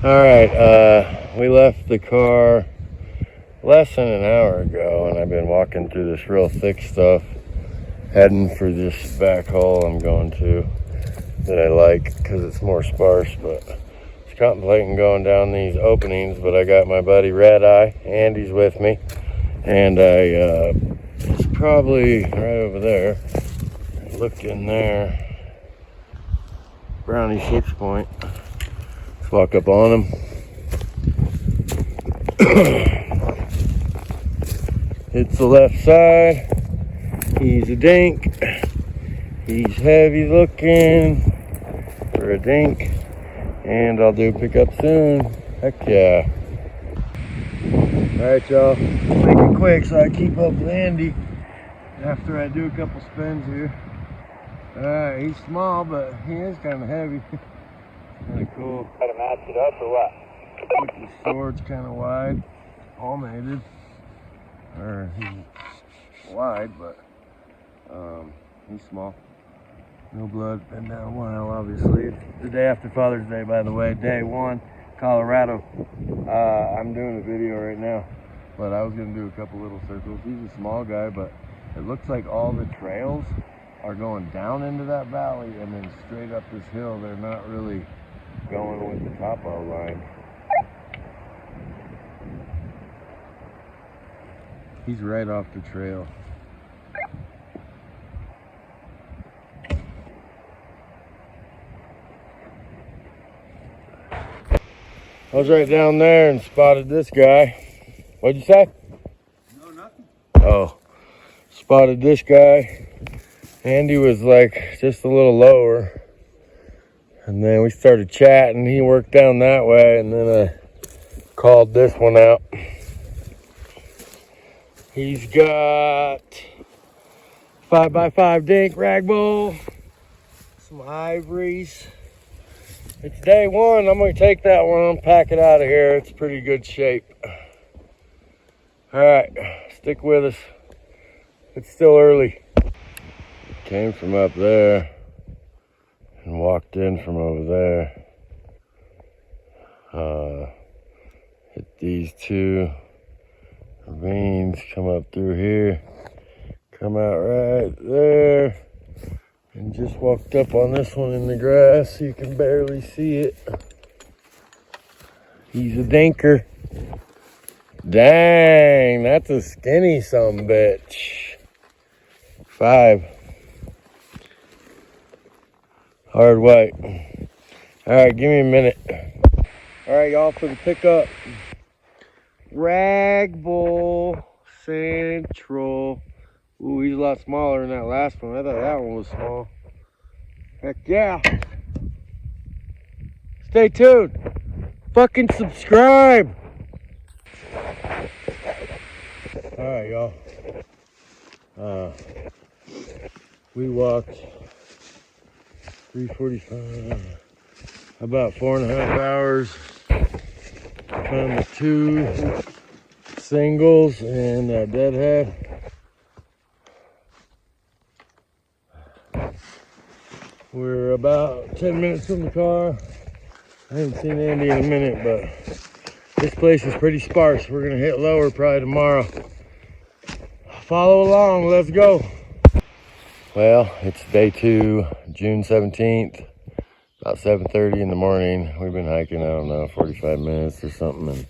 All right, we left the car less than an hour ago, and I've been walking through this real thick stuff, heading for this back hole I'm going to that I like because it's more sparse, but I was contemplating going down these openings, but I got my buddy Red Eye, Andy's with me, and it's probably right over there. Look in there, Brownie 6-point. Let's walk up on him. It's the left side. He's a dink. He's heavy looking for a dink. And I'll do pickup soon. Heck yeah. Alright, y'all. Make it quick so I keep up with Andy after I do a couple spins here. Alright, he's small, but he is kind of heavy. Kind of cool. Try to match it up or what? Look, the sword's kind of wide, palmated. Or he's wide, but he's small. No blood. Been down a while, obviously. It's the day after Father's Day, by the way. Day 1, Colorado. I'm doing a video right now, but I was gonna do a couple little circles. He's a small guy, but it looks like all the trails are going down into that valley and then straight up this hill. They're not really going with the topo line. He's right off the trail. I was right down there and spotted this guy. What'd you say? No, nothing. Oh, spotted this guy. Andy was like just a little lower. And then we started chatting. He worked down that way, and then I called this one out. He's got 5x5 dink rag bowl, some ivories. It's day 1. I'm gonna take that one and pack it out of here. It's pretty good shape. All right, stick with us. It's still early. Came from up there and walked in from over there. Hit these 2 ravines, come up through here, come out right there, and just walked up on this one in the grass so you can barely see it. He's a dinker. Dang, that's a skinny sumbitch. 5. Hard white. All right, give me a minute. All right, y'all, for the pickup. Rag Bull Central. Ooh, he's a lot smaller than that last one. I thought that one was small. Heck yeah. Stay tuned. Fucking subscribe. All right, y'all. We walked 3:45, about 4.5 hours. Found the 2 singles and a deadhead. We're about 10 minutes from the car. I haven't seen Andy in a minute, but this place is pretty sparse. We're gonna hit lower probably tomorrow. Follow along, let's go. Well, it's day 2, June 17th, about 7:30 in the morning. We've been hiking, I don't know, 45 minutes or something, and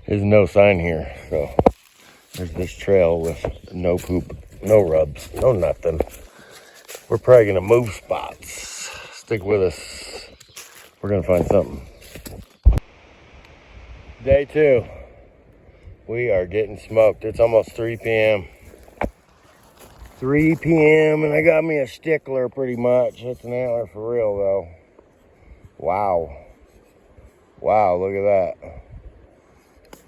there's no sign here. So there's this trail with no poop, no rubs, no nothing. We're probably gonna move spots. Stick with us. We're gonna find something. Day 2. We are getting smoked. It's almost 3 p.m. 3 p.m. and I got me a stickler pretty much. It's an antler for real though. Wow. Wow, look at that.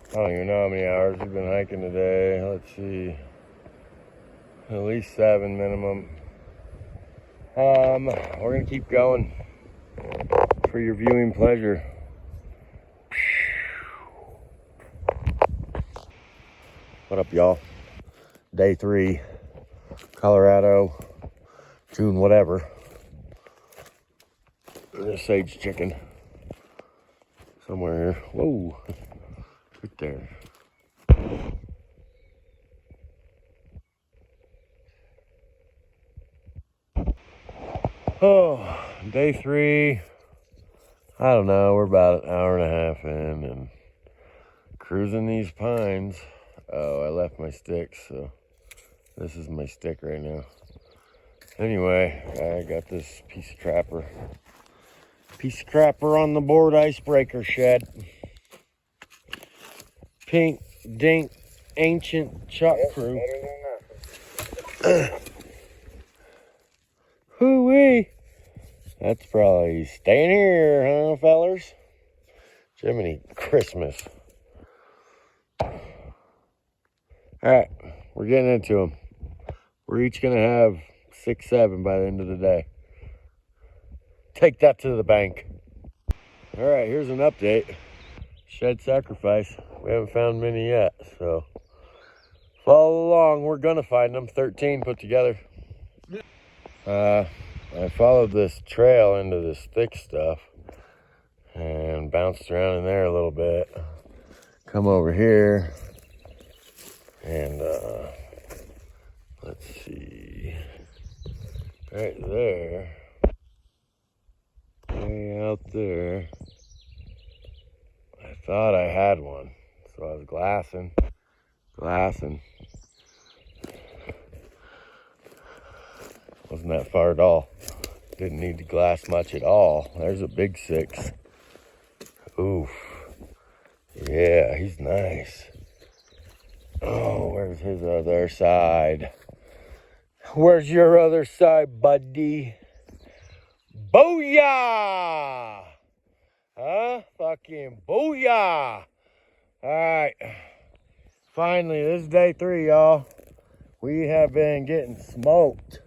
I don't even know how many hours we've been hiking today. Let's see. At least 7 minimum. We're gonna keep going for your viewing pleasure. What up, y'all? Day 3, Colorado, June whatever. This sage chicken. somewhere here. Whoa, right there. Oh, day 3. I don't know, we're about an hour and a half in and cruising these pines. Oh, I left my stick, so this is my stick right now. Anyway, I got this piece of crapper. Piece of crapper on the board icebreaker shed. Pink, dink, ancient chalk crew. Hoo-wee. That's probably staying here, huh, fellers? Jiminy Christmas. All right, we're getting into them. We're each gonna have 6, 7 by the end of the day. Take that to the bank. All right, here's an update. Shed sacrifice. We haven't found many yet, so follow along. We're gonna find them. 13 put together. I followed this trail into this thick stuff and bounced around in there a little bit. Come over here and let's see, right there, way out there, I thought I had one, so I was glassing. Wasn't that far at all. Didn't need to glass much at all. There's a big 6. Oof. Yeah, he's nice. Oh, where's his other side? Where's your other side, buddy? Booyah! Huh? Fucking booyah! Alright. Finally, this is day 3, y'all. We have been getting smoked.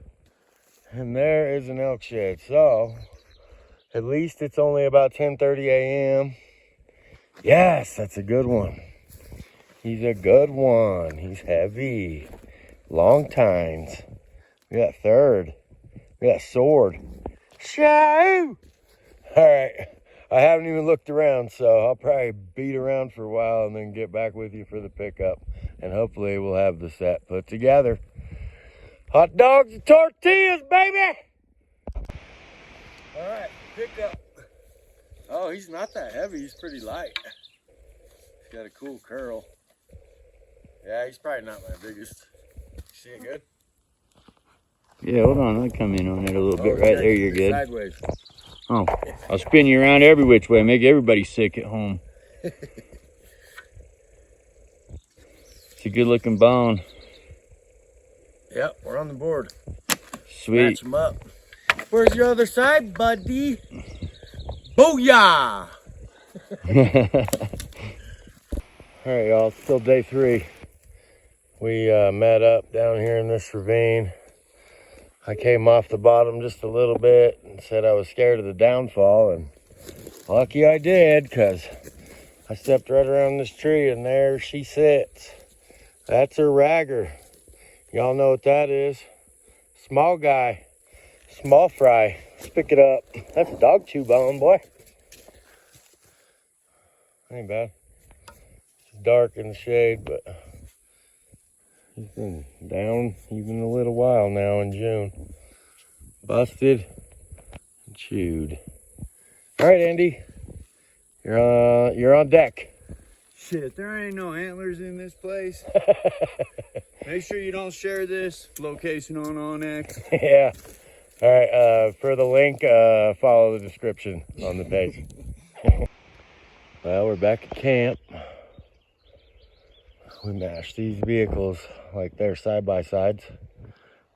And there is an elk shed. So, at least it's only about 10:30 a.m. Yes, that's a good one. He's a good one. He's heavy. Long tines. We got third. We got sword. Shoo! Alright. I haven't even looked around, so I'll probably beat around for a while and then get back with you for the pickup. And hopefully we'll have the set put together. Hot dogs and tortillas, baby! Alright, pickup. Oh, he's not that heavy. He's pretty light. He's got a cool curl. Yeah, he's probably not my biggest. See it good? Yeah, hold on. I'll come in on it a little bit. Right there, you're good. Sideways. Oh, I'll spin you around every which way. Make everybody sick at home. It's a good looking bone. Yep, we're on the board. Sweet. Match them up. Where's your other side, buddy? Booyah! All right, y'all, it's still day 3. We met up down here in this ravine. I came off the bottom just a little bit and said I was scared of the downfall, and lucky I did, because I stepped right around this tree and there she sits. That's her ragger. Y'all know what that is. Small guy, small fry. Let's pick it up. That's a dog chew bone, boy. Ain't bad. It's dark in the shade, but he's been down even a little while now in June. Busted and chewed. All right, Andy, you're on deck. Shit, there ain't no antlers in this place. Make sure you don't share this location on Onyx. Yeah. All right. For the link, follow the description on the page. Well, we're back at camp. We mashed these vehicles like they're side-by-sides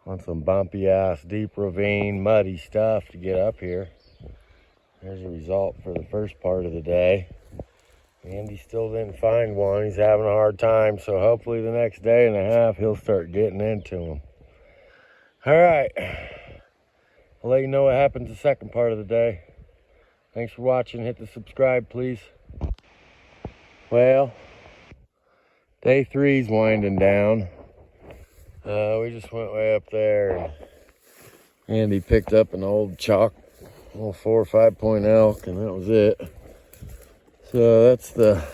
on some bumpy-ass, deep ravine, muddy stuff to get up here. There's a result for the first part of the day. Andy still didn't find one. He's having a hard time, so hopefully the next day and a half he'll start getting into them. All right. I'll let you know what happens the second part of the day. Thanks for watching. Hit the subscribe, please. Well, day 3's winding down. We just went way up there, and Andy picked up an old chalk, little 4 or 5 point elk, and that was it. So that's the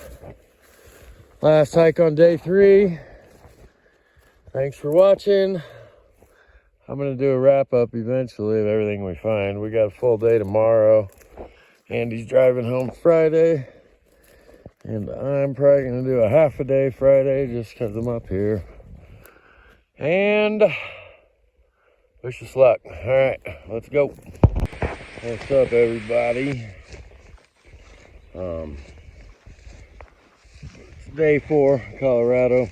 last hike on day 3. Thanks for watching. I'm gonna do a wrap up eventually of everything we find. We got a full day tomorrow. Andy's driving home Friday. And I'm probably gonna do a half a day Friday just because I'm up here. And wish us luck. All right, let's go. What's up, everybody? It's day 4, Colorado.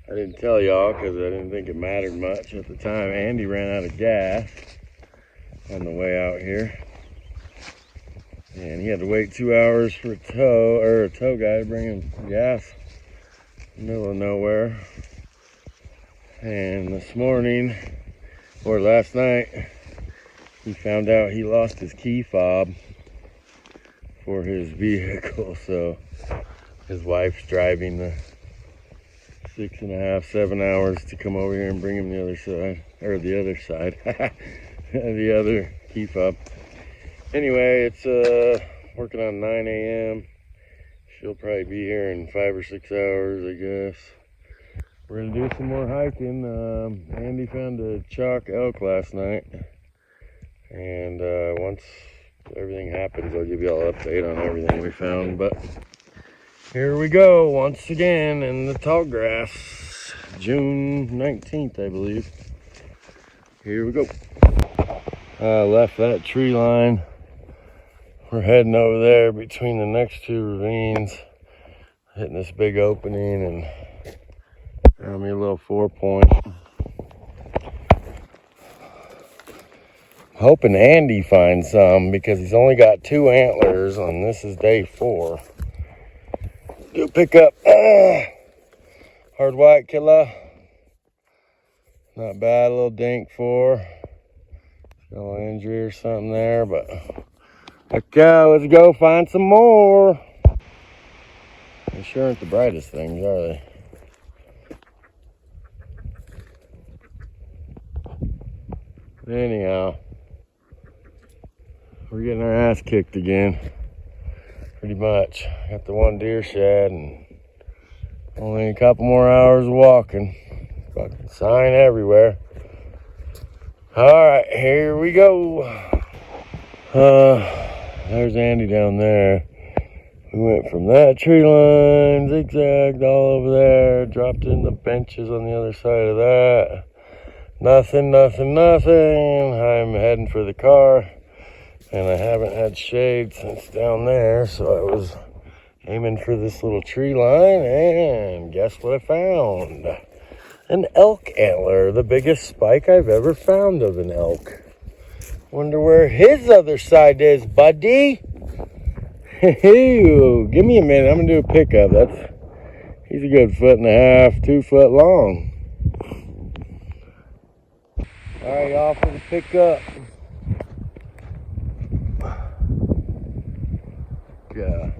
I didn't tell y'all because I didn't think it mattered much at the time. Andy ran out of gas on the way out here. And he had to wait 2 hours for a tow guy to bring him gas in the middle of nowhere. And this morning, or last night, he found out he lost his key fob for his vehicle. So his wife's driving the 6.5, 7 hours to come over here and bring him the other side, the other key fob. Anyway, it's working on 9 a.m. She'll probably be here in 5 or 6 hours, I guess. We're gonna do some more hiking. Andy found a chalk elk last night. And once everything happens, I'll give you all an update on everything we found. But here we go once again in the tall grass. June 19th, I believe. Here we go. Left that tree line. We're heading over there between the next 2 ravines, hitting this big opening, and found me a little 4-point. Hoping Andy finds some because he's only got 2 antlers, and this is day 4. Go pick up hard white killer. Not bad, a little dink 4. Got a little injury or something there, but heck yeah, let's go find some more. They sure aren't the brightest things, are they? Anyhow, we're getting our ass kicked again. Pretty much. Got the 1 deer shed and only a couple more hours of walking. Fucking sign everywhere. Alright, here we go. There's Andy down there. We went from that tree line, zigzagged all over there, dropped in the benches on the other side of that. Nothing, nothing, nothing. I'm heading for the car, and I haven't had shade since down there, so I was aiming for this little tree line, and guess what I found? An elk antler, the biggest spike I've ever found of an elk. Wonder where his other side is, buddy. Hey, give me a minute, I'm gonna do a pickup. He's a good 1.5 2 foot long. All right, y'all, for the pickup. Yeah,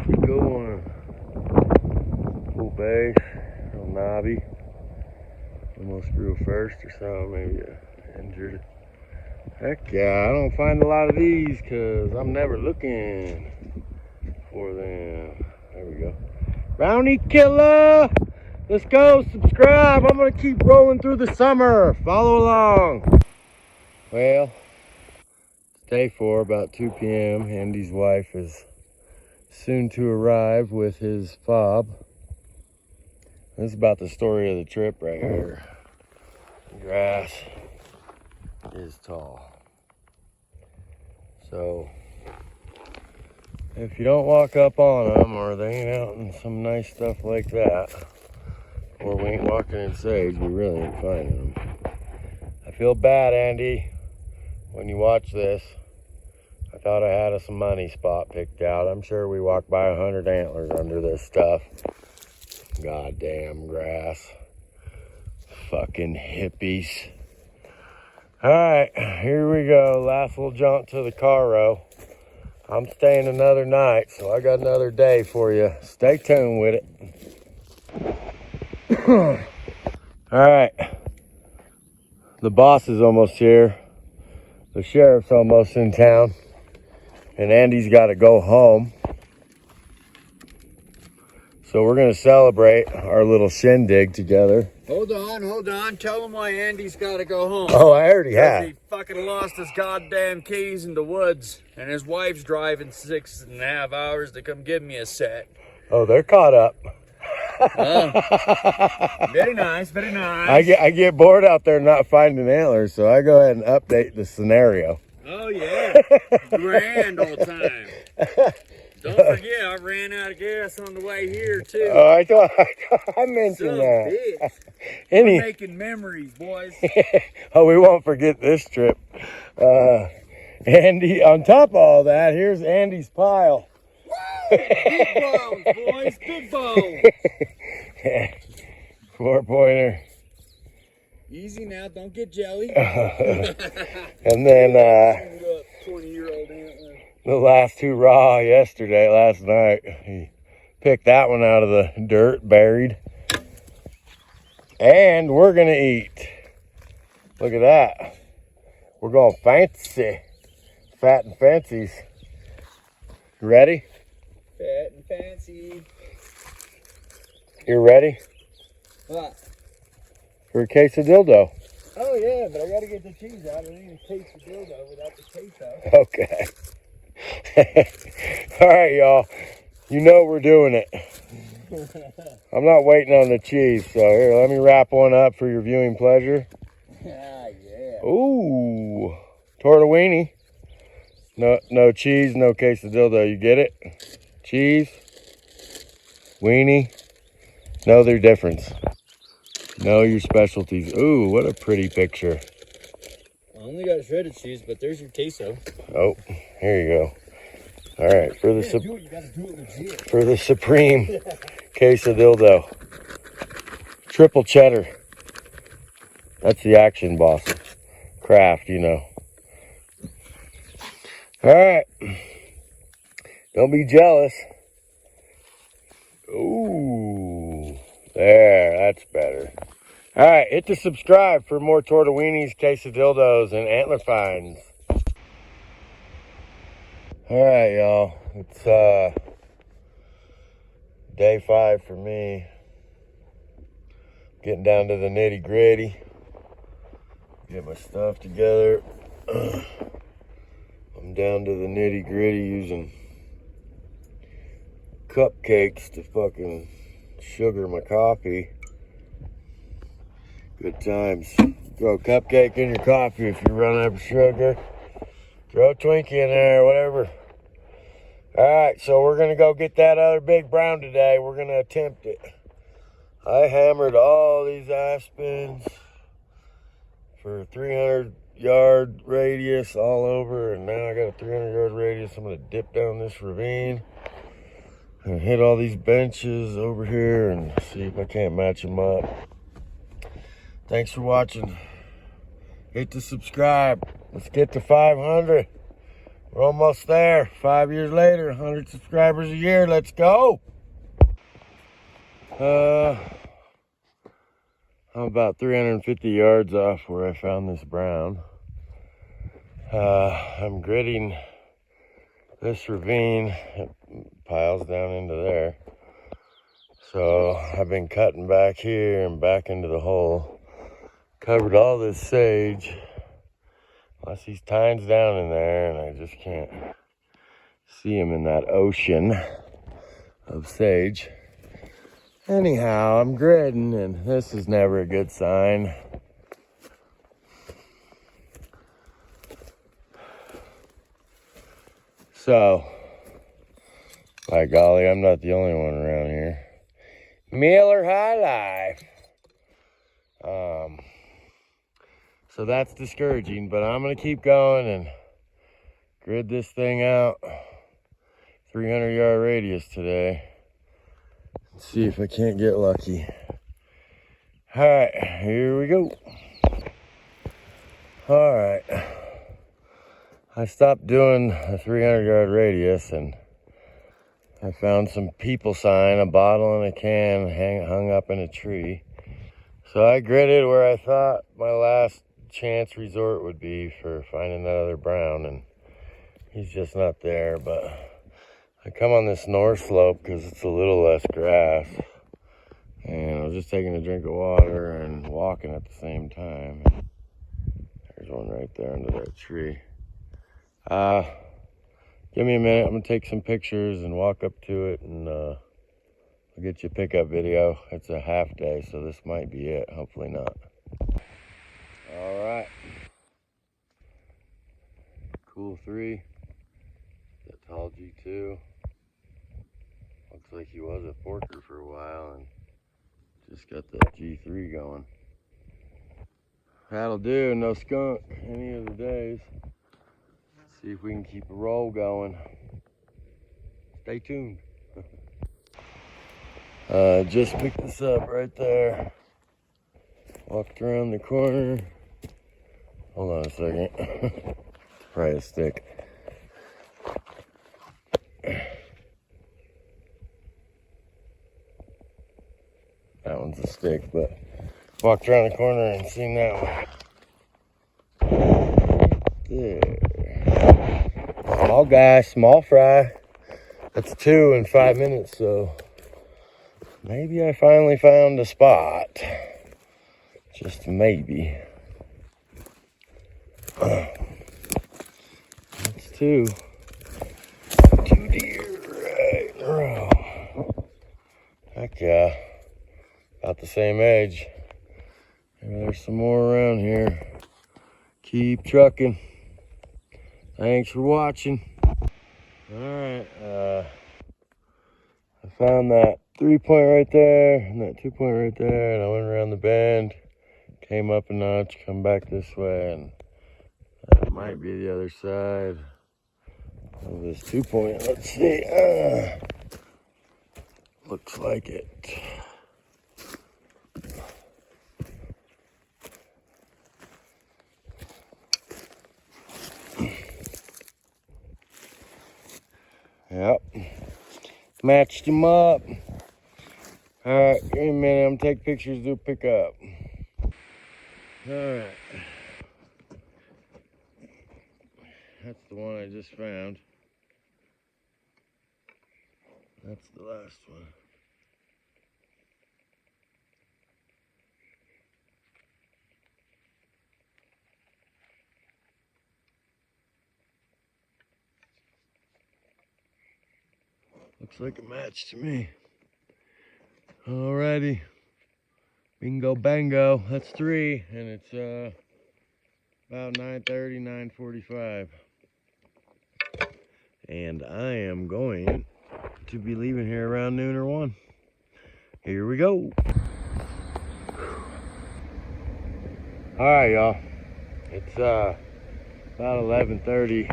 keep going. Full base, real knobby. Almost grew first or something, maybe injured. Heck yeah, I don't find a lot of these because I'm never looking for them. There we go. Bounty killer! Let's go, subscribe. I'm going to keep rolling through the summer. Follow along. Well, it's day 4, about 2 p.m. Andy's wife is soon to arrive with his fob. This is about the story of the trip right here. The grass is tall. So, if you don't walk up on them, or they ain't out in some nice stuff like that, or we ain't walking in sage, we really ain't finding them. I feel bad, Andy, when you watch this. I thought I had us a money spot picked out. I'm sure we walked by 100 antlers under this stuff. Goddamn grass. Fucking hippies. Alright, here we go. Last little jaunt to the car row. I'm staying another night, so I got another day for you. Stay tuned with it. Alright, the boss is almost here. The sheriff's almost in town. and Andy's got to go home. So we're gonna celebrate our little shindig together. Hold on. Tell him why Andy's got to go home. Oh, I already have. He fucking lost his goddamn keys in the woods, and his wife's driving 6.5 hours to come give me a set. Oh, they're caught up. Very nice, very nice. I get bored out there not finding antlers, so I go ahead and update the scenario. Oh yeah, grand old time. Don't forget, I ran out of gas on the way here too. Oh, I thought I mentioned that. We're making memories, boys. Oh, we won't forget this trip. Andy, on top of all that, here's Andy's pile. Big bones, boys, big bones. 4-pointer. Easy now, don't get jelly. And then 20-year-old antler. the last 2 raw last night. He picked that one out of the dirt, buried. And we're gonna eat. Look at that. We're going fancy. Fat and fancies. Ready? Fat and fancy. You ready? What? For a case of dildo. Oh yeah, but I gotta get the cheese out. I don't even taste the dildo without the queso. Okay. All right, y'all. You know we're doing it. I'm not waiting on the cheese, so here, let me wrap one up for your viewing pleasure. Yeah. Ooh, tortellini. No cheese, no quesadillo. You get it? Cheese, weenie. Know their difference. Know your specialties. Ooh, what a pretty picture. I only got shredded cheese, but there's your queso. Oh, here you go. All right, for the You gotta do it legit. for the supreme quesadillo. Triple cheddar. That's the action, boss. Craft, you know. All right. Don't be jealous. Ooh, there, that's better. All right, hit the subscribe for more tortellinis, quesadillos, and antler finds. All right, y'all. It's day 5 for me. Getting down to the nitty gritty. Get my stuff together. I'm down to the nitty gritty using cupcakes to fucking sugar my coffee. Good times. Throw a cupcake in your coffee if you're running out of sugar. Throw a Twinkie in there, whatever. Alright, so we're gonna go get that other big brown today. We're gonna attempt it. I hammered all these aspens for 300-yard radius all over, and now I got a 300-yard radius. I'm gonna dip down this ravine and hit all these benches over here and see if I can't match them up. Thanks for watching. Hit the subscribe. Let's get to 500. We're almost there. 5 years later, 100 subscribers a year. Let's go. I'm about 350 yards off where I found this brown. I'm gridding this ravine. It piles down into there. So I've been cutting back here and back into the hole. Covered all this sage. I see tines down in there and I just can't see them in that ocean of sage. Anyhow, I'm gridding and this is never a good sign. So, by golly, I'm not the only one around here. Miller High Life. So that's discouraging, but I'm gonna keep going and grid this thing out. 300-yard radius today. See if I can't get lucky. All right, here we go. All right. I stopped doing a 300-yard radius and I found some people sign, a bottle and a can hung up in a tree. So I gridded where I thought my last chance resort would be for finding that other brown, and He's just not there, but I come on this north slope because it's a little less grass. And I was just taking a drink of water and walking at the same time. There's one right there under that tree. Give me a minute. I'm gonna take some pictures and walk up to it, and I'll get you a pickup video. It's a half day, so this might be it. Hopefully not. All right. Cool 3. That tall G2. Looks like he was a forker for a while and just got that G3 going. That'll do. No skunk any of the days. See if we can keep a roll going. Stay tuned. Just picked this up right there. Walked around the corner. Hold on a second. It's probably a stick. That one's a stick, but walked around the corner and seen that one. There. Small guy, small fry. That's 2 in 5 minutes, so maybe I finally found a spot. Just maybe. That's 2. 2 deer right in a row. Heck yeah. About the same age. Maybe there's some more around here. Keep trucking. Thanks for watching. Alright, I found that 3-point right there and that 2-point right there, and I went around the bend, came up a notch, come back this way, and that might be the other side of this 2-point. Let's see. Looks like it. Yep, matched him up. All right, give me a minute. I'm gonna take pictures, do a pickup. All right, that's the one I just found. That's the last one. Looks like a match to me. Alrighty. Bingo bango. That's 3, and it's about 9:30, 9:45. And I am going to be leaving here around noon or 1. Here we go. Alright, y'all. It's about 11:30.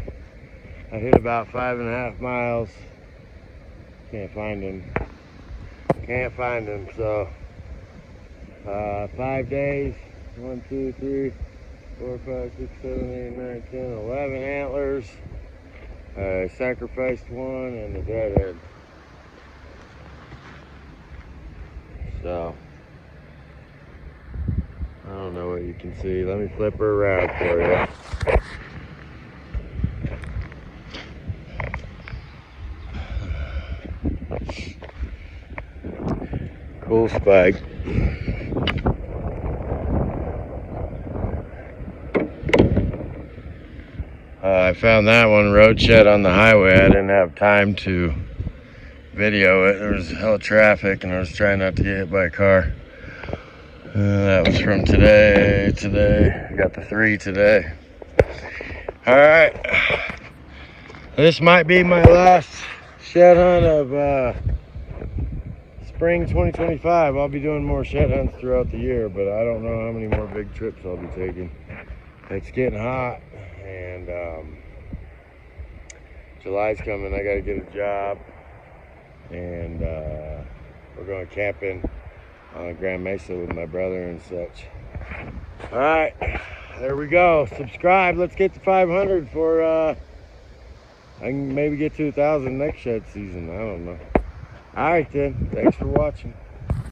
I hit about 5.5 miles. Can't find him. So 5 days. 1, 2, 3, 4, 5, 6, 7, 8, 9, 10, 11 antlers. Sacrificed 1 and the deadhead. So I don't know what you can see. Let me flip her around for you. Cool spike. I found that one road shed on the highway. I didn't have time to video it. There was a hell of traffic and I was trying not to get hit by a car. That was from today. I got the 3 today. All right. This might be my last shed hunt of spring 2025. I'll be doing more shed hunts throughout the year, but I don't know how many more big trips I'll be taking. It's getting hot, and July's coming. I gotta get a job, and we're going camping on Grand Mesa with my brother and such. All right, there we go. Subscribe. Let's get to 500 for I can maybe get to 1,000 next shed season. I don't know. All right then. Thanks for watching.